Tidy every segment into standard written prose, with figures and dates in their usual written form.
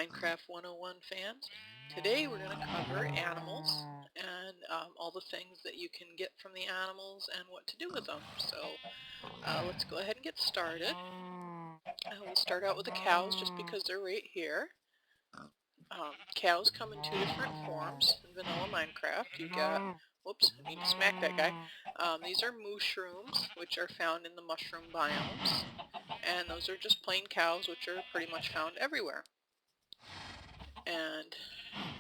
Minecraft 101 fans. Today we're going to cover animals and all the things that you can get from the animals and what to do with them. So let's go ahead and get started. We'll start out with the cows just because they're right here. Cows come in two different forms in vanilla Minecraft. You got, whoops, I need to smack that guy. These are mushrooms, which are found in the mushroom biomes. And those are just plain cows, which are pretty much found everywhere. And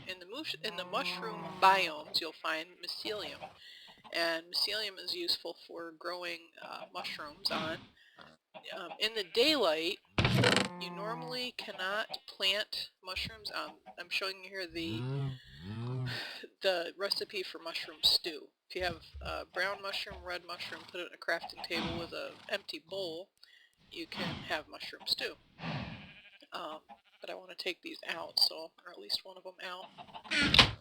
in the mushroom biomes, you'll find mycelium. And mycelium is useful for growing mushrooms on. In the daylight, you normally cannot plant mushrooms. I'm showing you here the recipe for mushroom stew. If you have brown mushroom, red mushroom, put it in a crafting table with an empty bowl, you can have mushroom stew. But I want to take these out, or at least one of them out.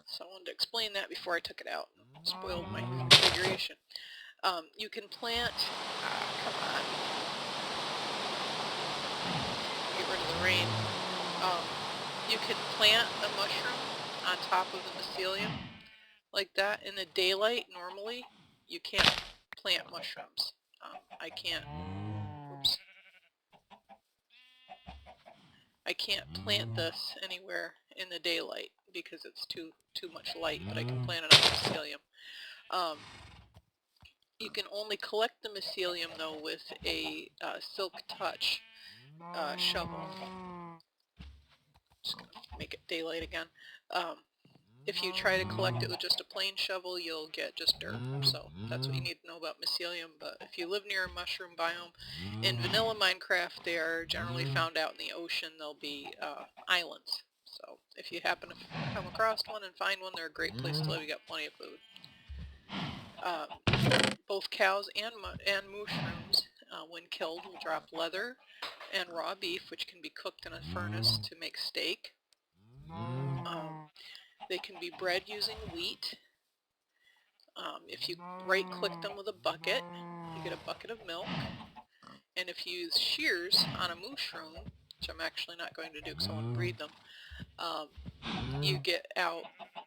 So I wanted to explain that before I took it out. Spoiled my configuration. You can plant, come on, get rid of the rain. You can plant a mushroom on top of the mycelium like that. In the daylight, normally, you can't plant mushrooms. I can't, oops. I can't plant this anywhere in the daylight because it's too much light, but I can plant it on mycelium. You can only collect the mycelium though with a silk touch shovel. Just gonna make it daylight again. If you try to collect it with just a plain shovel, you'll get just dirt. So that's what you need to know about mycelium. But if you live near a mushroom biome, in vanilla Minecraft, they are generally found out in the ocean. They'll be islands. So if you happen to come across one and find one, they're a great place to live. You got plenty of food. Both cows and mushrooms, when killed, will drop leather and raw beef, which can be cooked in a furnace to make steak. They can be bred using wheat. If you right-click them with a bucket, you get a bucket of milk. And if you use shears on a mushroom, which I'm actually not going to do because I want to breed them, you get out,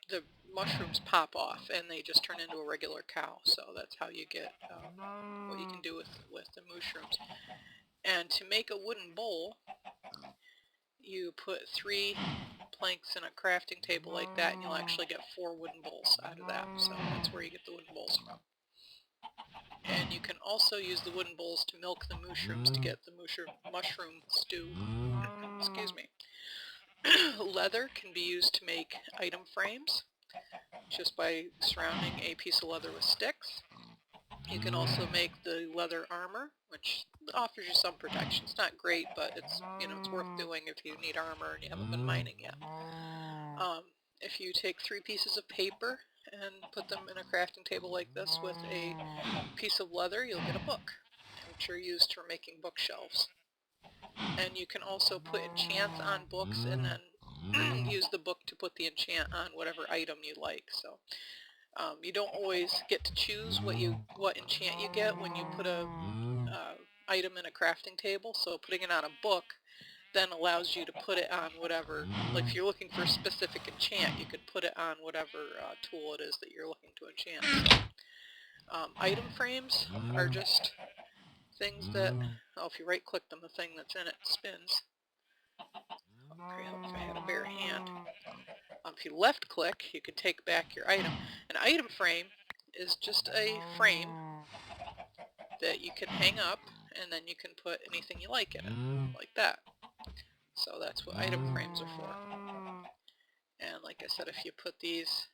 the mushrooms pop off and they just turn into a regular cow. So that's how you get what you can do with the mushrooms. And to make a wooden bowl, you put 3 planks in a crafting table like that and you'll actually get 4 wooden bowls out of that. So that's where you get the wooden bowls from. And you can also use the wooden bowls to milk the mushrooms to get the mushroom stew. Excuse me. Leather can be used to make item frames just by surrounding a piece of leather with sticks. You can also make the leather armor, which offers you some protection. It's not great, but it's it's worth doing if you need armor and you haven't been mining yet. If you take 3 pieces of paper and put them in a crafting table like this with a piece of leather, you'll get a book, which are used for making bookshelves. And you can also put enchants on books and then use the book to put the enchant on whatever item you like. So you don't always get to choose what enchant you get when you put a item in a crafting table. So putting it on a book then allows you to put it on whatever, like if you're looking for a specific enchant, you could put it on whatever tool it is that you're looking to enchant. So, item frames are just things that, if you right click them, the thing that's in it spins. If I had a bare hand. If you left click, you can take back your item. An item frame is just a frame that you can hang up and then you can put anything you like in it, like that. So that's what item frames are for. And like I said, if you put these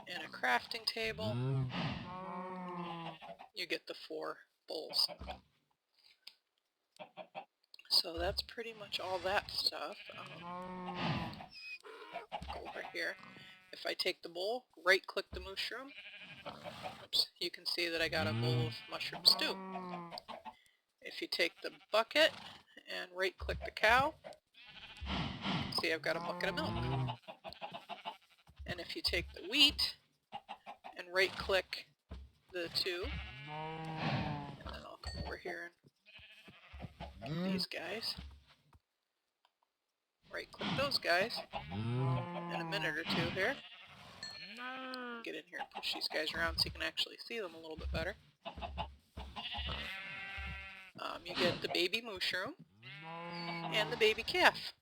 in a crafting table, you get the 4 bowls. So that's pretty much all that stuff. Go over here. If I take the bowl, right click the mushroom, oops, you can see that I got a bowl of mushroom stew. If you take the bucket and right click the cow, see I've got a bucket of milk. And if you take the wheat and right click the 2, and then I'll come over here and get these guys. right-click those guys in a minute or two here. Get in here and push these guys around so you can actually see them a little bit better. You get the baby mushroom and the baby calf.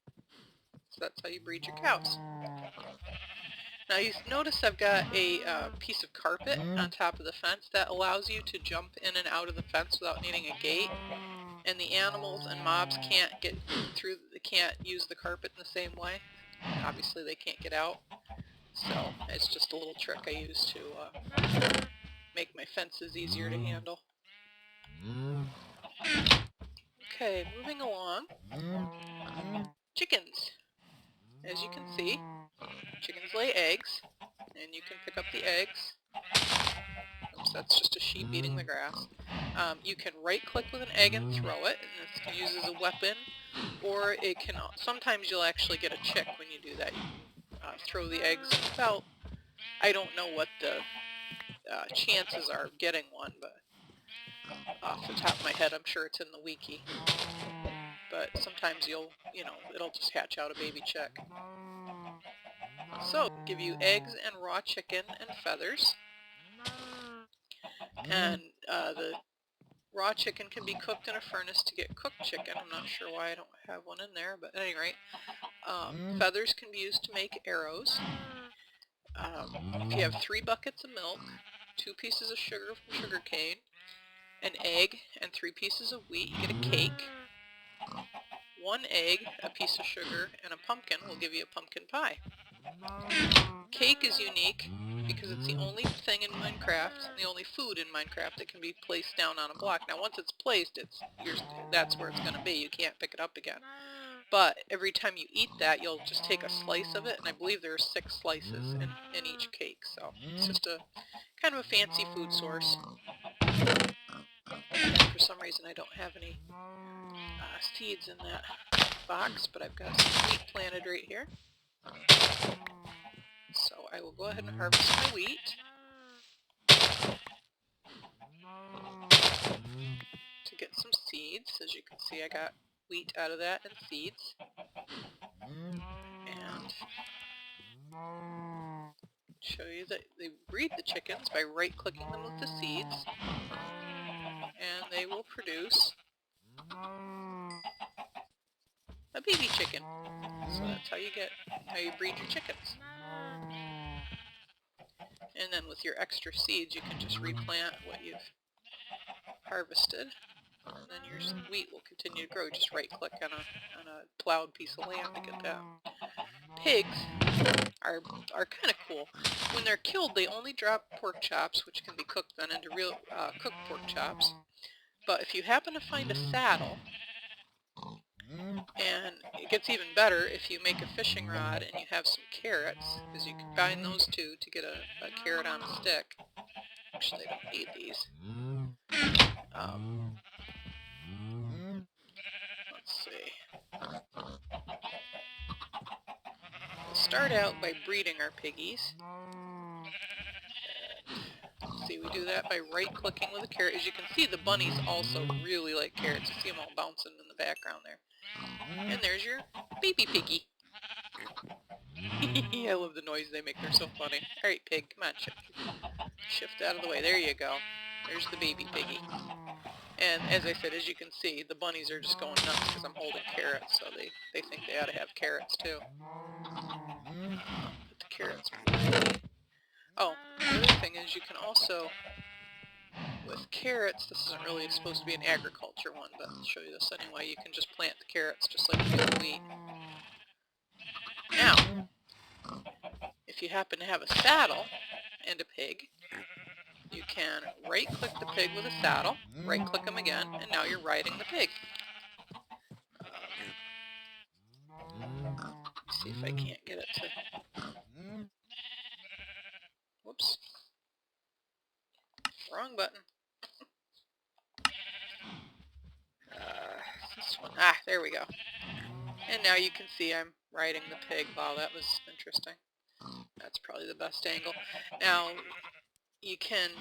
So that's how you breed your cows. Now you notice I've got a piece of carpet on top of the fence that allows you to jump in and out of the fence without needing a gate. And the animals and mobs can't get through, they can't use the carpet in the same way. Obviously they can't get out. So it's just a little trick I use to make my fences easier to handle. Okay, moving along. Chickens. As you can see, chickens lay eggs, and you can pick up the eggs. Oops, that's just a sheep eating the grass. You can right-click with an egg and throw it, and this can use as a weapon, or it can. Sometimes you'll actually get a chick when you do that. You can throw the eggs about. I don't know what the chances are of getting one, but off the top of my head, I'm sure it's in the wiki. But sometimes it'll just hatch out a baby chick. So, give you eggs and raw chicken and feathers. And the raw chicken can be cooked in a furnace to get cooked chicken. I'm not sure why I don't have one in there, but at any rate. Feathers can be used to make arrows. If you have 3 buckets of milk, 2 pieces of sugar from sugar cane, an egg, and 3 pieces of wheat, you get a cake. 1 egg, a piece of sugar, and a pumpkin will give you a pumpkin pie. Cake is unique because it's the only thing in Minecraft, the only food in Minecraft that can be placed down on a block. Now once it's placed, that's where it's going to be. You can't pick it up again. But every time you eat that, you'll just take a slice of it, and I believe there are 6 slices in each cake. So it's just a kind of a fancy food source. For some reason I don't have any seeds in that box, but I've got some wheat planted right here. So I will go ahead and harvest my wheat. To get some seeds. As you can see, I got wheat out of that and seeds. And show you that they breed the chickens by right-clicking them with the seeds. And they will produce a baby chicken. So that's how you breed your chickens. And then with your extra seeds, you can just replant what you've harvested. And then your wheat will continue to grow. Just right-click on a plowed piece of land to get that. Pigs are kind of cool. When they're killed, they only drop pork chops, which can be cooked then into real cooked pork chops. But if you happen to find a saddle, and it gets even better if you make a fishing rod and you have some carrots, because you combine those two to get a carrot on a stick. Actually, I don't need these. Let's see. We'll start out by breeding our piggies. Let's see, we do that by right-clicking with a carrot. As you can see, the bunnies also really like carrots. You see them all bouncing in the background there. And there's your baby piggy. I love the noise they make. They're so funny. Alright, pig, come on, shift out of the way. There you go. There's the baby piggy. And as I said, as you can see, the bunnies are just going nuts because I'm holding carrots, so they think they ought to have carrots too. Put the carrots away. Oh, the other thing is you can also, with carrots, this isn't really supposed to be an agriculture one, but I'll show you this anyway. You can just plant the carrots just like you do the wheat. Now, if you happen to have a saddle and a pig, you can right-click the pig with a saddle, right-click them again, and now you're riding the pig. Let's see if I can't get it to... Whoops. Wrong button. This one. Ah, there we go. And now you can see I'm riding the pig. Wow, that was interesting. That's probably the best angle. Now, you can...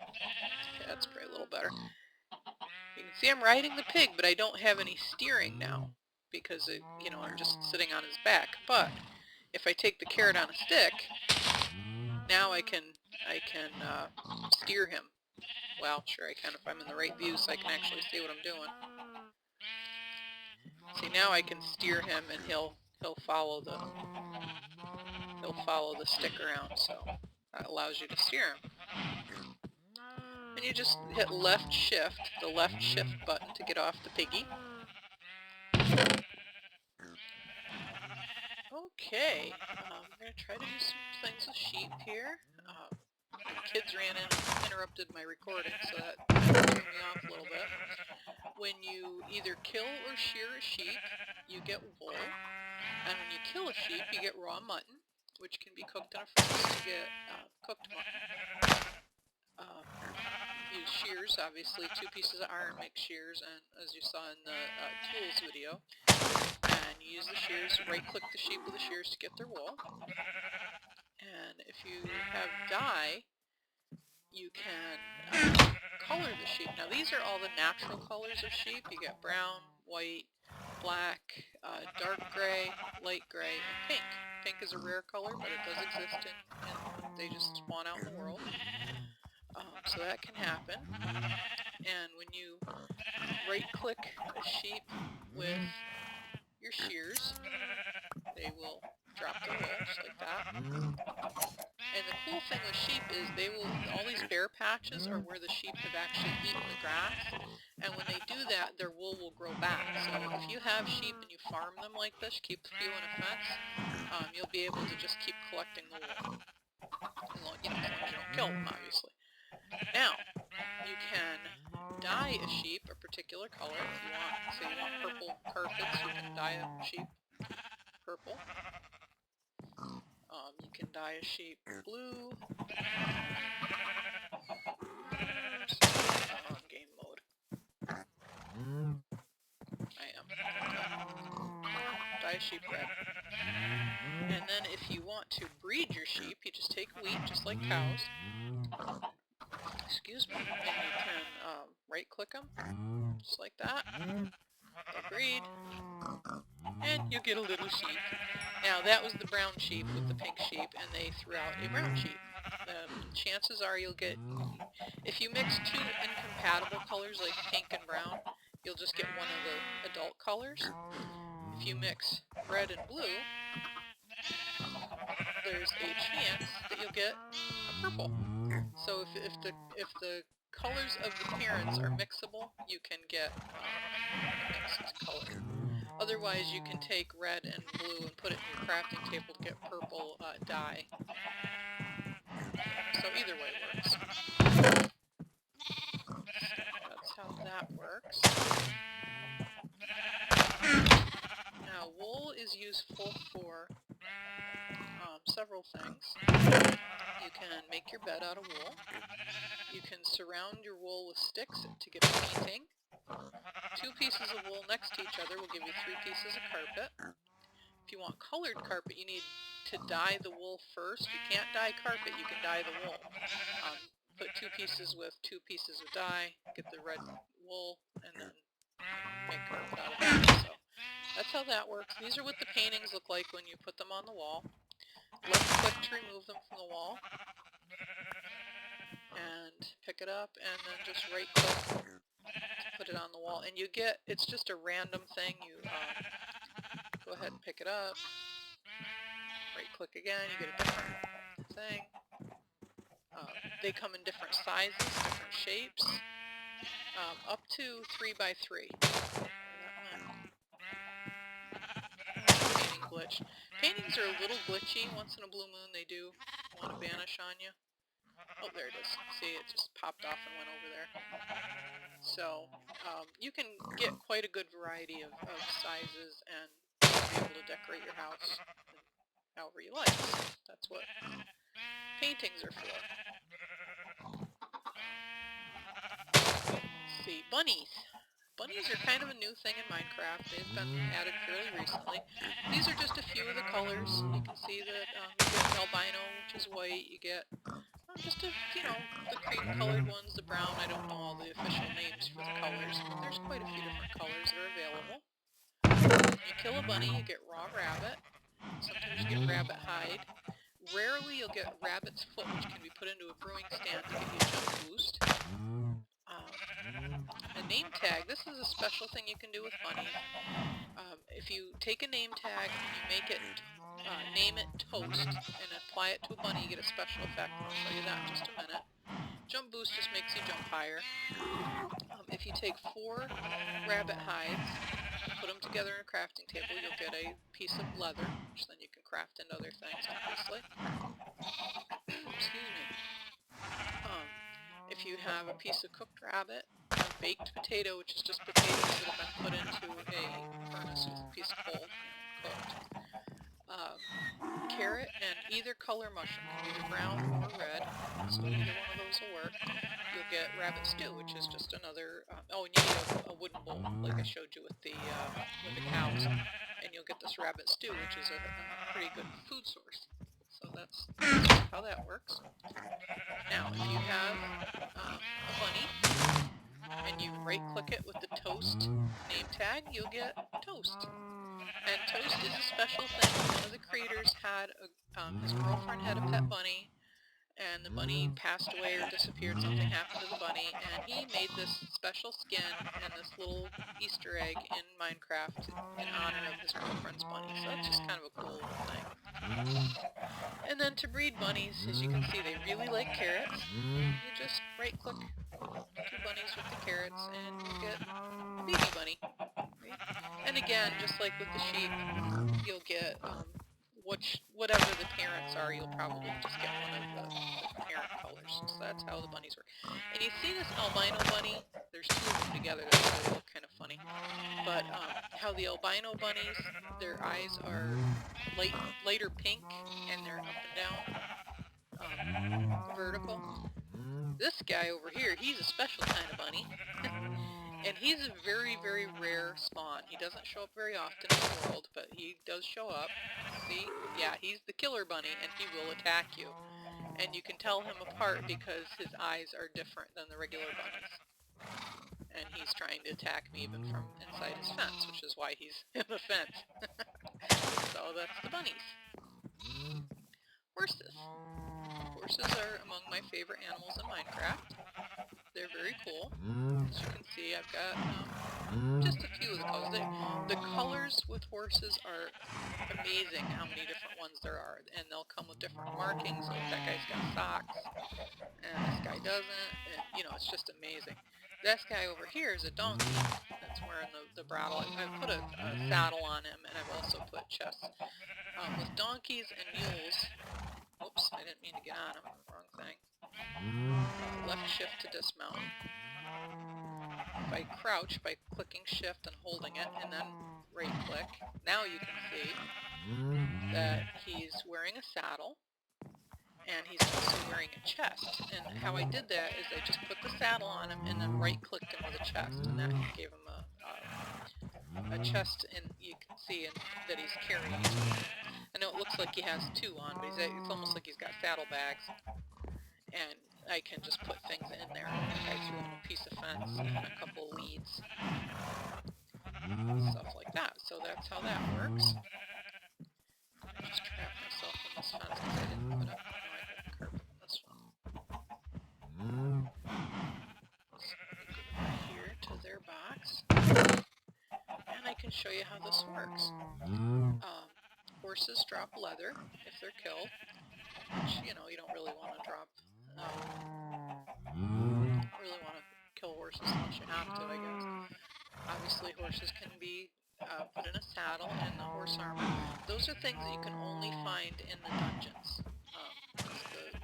okay, that's probably a little better. You can see I'm riding the pig, but I don't have any steering now. because it, you know, I'm just sitting on his back. But if I take the carrot on a stick, now I can steer him. Well, sure I can if I'm in the right view so I can actually see what I'm doing. See, now I can steer him and he'll follow the stick around, so that allows you to steer him. And you just hit left shift, the left shift button to get off the piggy. Okay, I'm going to try to do some things with sheep here. The kids ran in and interrupted my recording, so that threw me off a little bit. When you either kill or shear a sheep, you get wool. And when you kill a sheep, you get raw mutton, which can be cooked in a furnace to get cooked mutton. Use shears, obviously. 2 pieces of iron make shears, and as you saw in the tools video. And you use the shears, right-click the sheep with the shears to get their wool. And if you have dye, you can color the sheep. Now these are all the natural colors of sheep. You get brown, white, black, dark gray, light gray, and pink. Pink is a rare color, but it does exist and they just spawn out in the world. So that can happen. And when you right-click a sheep with your shears, they will drop the wool, just like that. And the cool thing with sheep is all these bare patches are where the sheep have actually eaten the grass, and when they do that, their wool will grow back. So if you have sheep and you farm them like this, keep a few in a fence, you'll be able to just keep collecting the wool. As long as you don't kill them, obviously. Now, you can dye a sheep a particular color if you want. Say you want purple carpets, you can dye a sheep purple. You can dye a sheep blue. Game mode. I am. Or dye a sheep red. And then if you want to breed your sheep, you just take wheat, just like cows. Excuse me. And you can right-click them, just like that. They breed. And you get a little sheep. Now that was the brown sheep with the pink sheep, and they threw out a brown sheep. Chances are you'll get, if you mix 2 incompatible colors like pink and brown, you'll just get one of the adult colors. If you mix red and blue, there's a chance that you'll get a purple. So if the colors of the parents are mixable, you can get a mixed color. Otherwise, you can take red and blue and put it in your crafting table to get purple dye. So either way works. That's how that works. Now, wool is useful for several things. You can make your bed out of wool. You can surround your wool with sticks to get a painting. 2 pieces of wool next to each other will give you 3 pieces of carpet. If you want colored carpet, you need to dye the wool first. You can't dye carpet, you can dye the wool. Put 2 pieces with 2 pieces of dye, get the red wool, and then make carpet out of that. So that's how that works. These are what the paintings look like when you put them on the wall. Left click to remove them from the wall. And pick it up, and then just right click to put it on the wall. And you get, it's just a random thing. You go ahead and pick it up. Right click again, you get a different thing. They come in different sizes, different shapes, up to 3 by 3. Painting glitch. Paintings are a little glitchy. Once in a blue moon they do want to vanish on you. Oh, there it is. See, it just popped off and went over there. So you can get quite a good variety of sizes and be able to decorate your house however you like. That's what paintings are for. Let's see, bunnies. Bunnies are kind of a new thing in Minecraft. They've been added fairly recently. These are just a few of the colors. You can see that you get albino, which is white. You get just the cream-colored ones, the brown. I don't know all the official names for the colors, but there's quite a few different colors that are available. you kill a bunny, you get raw rabbit. Sometimes you get rabbit hide. Rarely you'll get rabbit's foot, which can be put into a brewing stand to get you a jump boost. A name tag, this is a special thing you can do with bunnies. If you take a name tag and you make it, name it Toast, and apply it to a bunny, you get a special effect. I'll show you that in just a minute. Jump boost just makes you jump higher. If you take 4 rabbit hides, put them together in a crafting table, you'll get a piece of leather, which then you can craft into other things, obviously. Excuse me. If you have a piece of cooked rabbit, a baked potato, which is just potatoes that have been put into a furnace with a piece of coal, cooked. Carrot and either color mushroom, either brown or red, so either one of those will work. You'll get rabbit stew, which is just another, oh, and you need a wooden bowl, like I showed you with the cows, and you'll get this rabbit stew, which is a pretty good food source. So that's how that works. Now, if you have a bunny, and you right-click it with the Toast name tag, you'll get Toast. And Toast is a special thing. One of the creators had his girlfriend had a pet bunny, and the bunny passed away or disappeared. Something happened to the bunny, and he made this special skin and this little Easter egg in Minecraft in honor of his girlfriend's bunny. So that's just kind of a cool thing. And then to breed bunnies, as you can see, they really like carrots. You just right-click 2 bunnies with the carrots, and you get a baby bunny. Right? And again, just like with the sheep, you'll get whatever the parents are, you'll probably just get one of the parent colors. So that's how the bunnies work. And you see this albino bunny, there's 2 of them together, that's why they look kind of funny. But how the albino bunnies, their eyes are lighter pink, and they're up and down, vertical. This guy over here, he's a special kind of bunny. And he's a very, very rare spawn. He doesn't show up very often in the world, but he does show up. See? Yeah, he's the killer bunny, and he will attack you. And you can tell him apart because his eyes are different than the regular bunnies. And he's trying to attack me even from inside his fence, which is why he's in the fence. So that's the bunnies. Horses. Horses are among my favorite animals in Minecraft. They're very cool. As you can see, I've got just a few of the colors. The colors with horses are amazing how many different ones there are. And they'll come with different markings, like that guy's got socks, and this guy doesn't. And, you know, it's just amazing. This guy over here is a donkey that's wearing the bridle. I've put a saddle on him, and I've also put chests. With donkeys and mules, oops, I didn't mean to get on him, wrong thing. Left shift to dismount. If I crouch by clicking shift and holding it, and then right click, now you can see that he's wearing a saddle, and he's also wearing a chest. And how I did that is I just put the saddle on him and then right clicked him with a chest, and that gave him a chest, and you can see that he's carrying. I know it looks like he has 2 on, but it's almost like he's got saddlebags. And I can just put things in there. Like I threw in a piece of fence and a couple leads. Stuff like that. So that's how that works. I just trapped myself in this fence because I didn't put up carpet in this one. So we go right here to their box. And I can show you how this works. Horses drop leather if they're killed, which, you know, you don't really want to drop. Really want to kill horses unless you have to, I guess. Obviously, horses can be put in a saddle and the horse armor. Those are things that you can only find in the dungeons.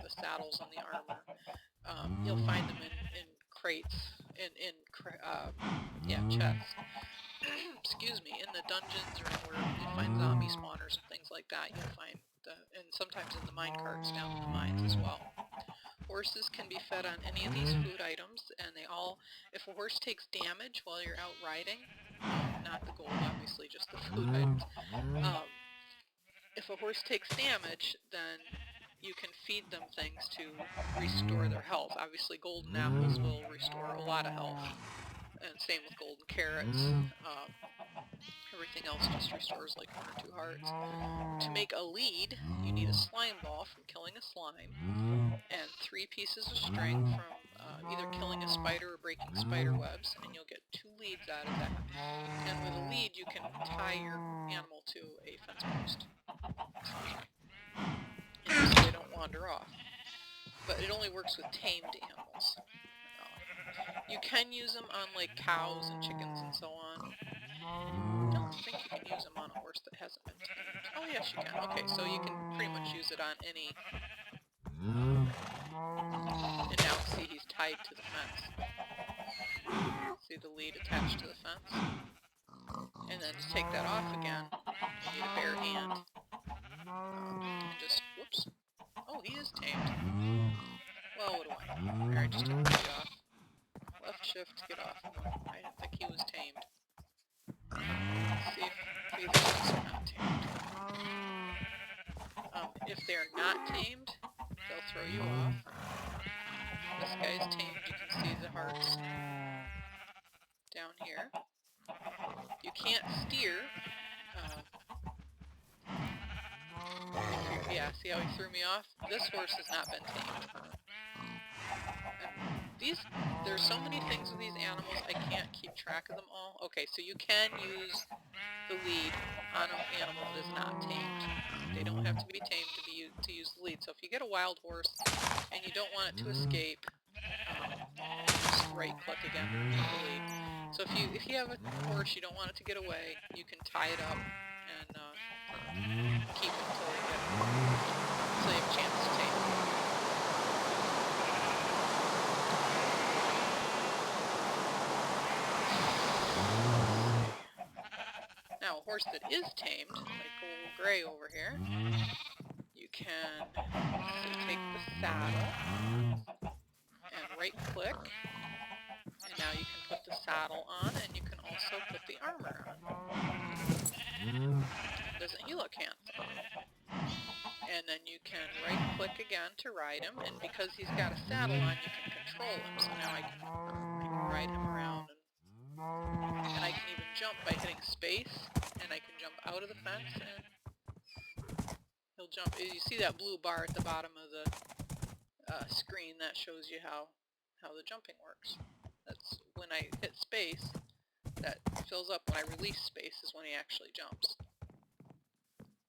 The saddles and the armor. You'll find them in crates, chests. Excuse me, in the dungeons or where you find zombie spawners and things like that. You'll find and sometimes in the mine carts down in the mines as well. Horses can be fed on any of these food items, and they all, if a horse takes damage while you're out riding, not the gold obviously, just the food items, if a horse takes damage, then you can feed them things to restore their health. Obviously golden apples will restore a lot of health, and same with golden carrots. Everything else just restores like 1 or 2 hearts. To make a lead, you need a slime ball from killing a slime, and 3 pieces of string from either killing a spider or breaking spider webs, and you'll get 2 leads out of that. And with a lead, you can tie your animal to a fence post, and so they don't wander off. But it only works with tamed animals. You can use them on like cows and chickens and so on. I don't think you can use them on a horse that hasn't been tamed. Oh yes you can. Okay, so you can pretty much use it on any... And now see, he's tied to the fence. See the lead attached to the fence? And then to take that off again, you need a bare hand. And just, whoops. Oh, he is tamed. Well, what do I know? Alright, just take the lead off. Left shift to get off. I didn't think he was tamed. Let's see if either of us are not tamed. If they're not tamed, they'll throw you off. This guy's tamed, you can see the hearts down here. You can't steer. Yeah, see how he threw me off? This horse has not been tamed. There's so many things with these animals, I can't keep track of them all. Okay, so you can use the lead on an animal that is not tamed. They don't have to be tamed to use the lead. So if you get a wild horse and you don't want it to escape, just right click again to the lead. So if you have a horse you don't want it to get away, you can tie it up and keep it until you have a chance to tame it. Now, a horse that is tamed, like old Gray over here, you can take the saddle and right-click, and now you can put the saddle on, and you can also put the armor on. Doesn't he look handsome? And then you can right-click again to ride him, and because he's got a saddle on, you can control him. So now I can ride him around, and I can even jump by hitting space, and I can jump out of the fence, and he'll jump. You see that blue bar at the bottom of the screen, that shows you how the jumping works. That's when I hit space, that fills up. When I release space is when he actually jumps.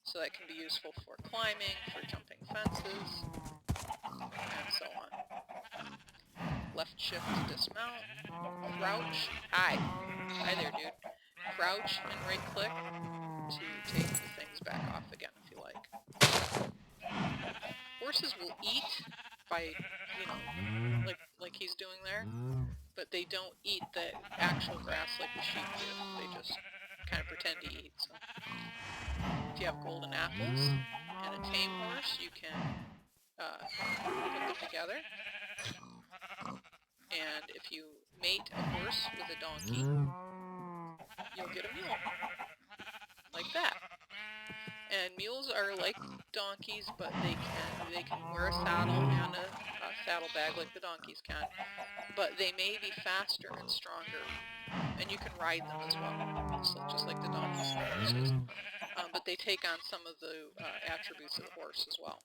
So that can be useful for climbing, for jumping fences, and so on. Left shift to dismount, crouch, hi there dude, crouch and right click to take the things back off again if you like. Horses will eat by, like he's doing there, but they don't eat the actual grass like the sheep do. They just kind of pretend to eat. So if you have golden apples and a tame horse, you can put them together. And if you mate a horse with a donkey, you'll get a mule. Like that. And mules are like donkeys, but they can wear a saddle and a saddlebag like the donkeys can. But they may be faster and stronger, and you can ride them as well, so just like the donkeys and the horses. But they take on some of the attributes of the horse as well.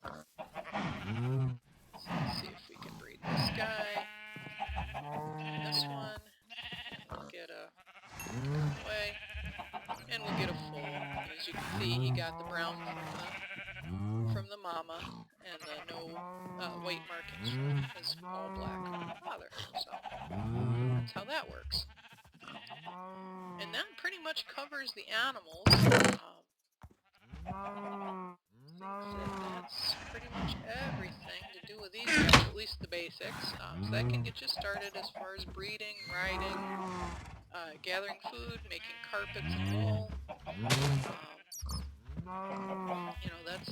So let's see if we can breed this guy. And this one. And we'll get a way. And we'll get a full. And as you can see, he got the brown from the mama, and the no white markings from his all black father. So that's how that works. And that pretty much covers the animals. That's pretty much everything to do with these guys, at least the basics. So that can get you started as far as breeding, riding, gathering food, making carpets and wool.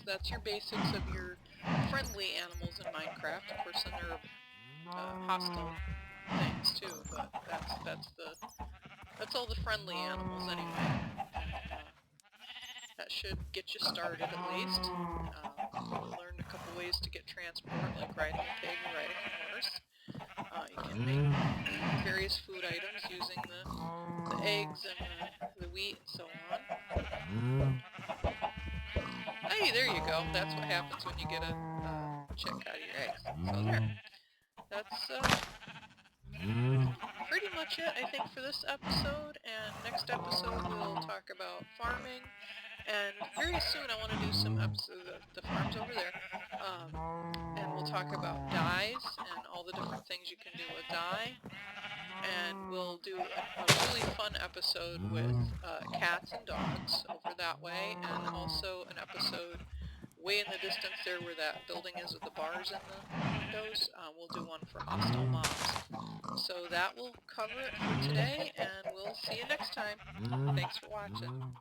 That's your basics of your friendly animals in Minecraft. Of course, then there are hostile things too, but that's all the friendly animals anyway. That should get you started at least. Learn a couple ways to get transport, like riding a pig or riding a horse. You can make various food items using the eggs and the wheat and so on. Hey, there you go. That's what happens when you get a chick out of your eggs. So there. That's pretty much it, I think, for this episode. And next episode we'll talk about farming. And very soon I want to do some episodes of the farms over there. And we'll talk about dyes and all the different things you can do with dye. And we'll do a really fun episode with cats and dogs over that way, and also an episode way in the distance there where that building is with the bars in the windows. We'll do one for hostile mobs. So that will cover it for today, and we'll see you next time. Thanks for watching.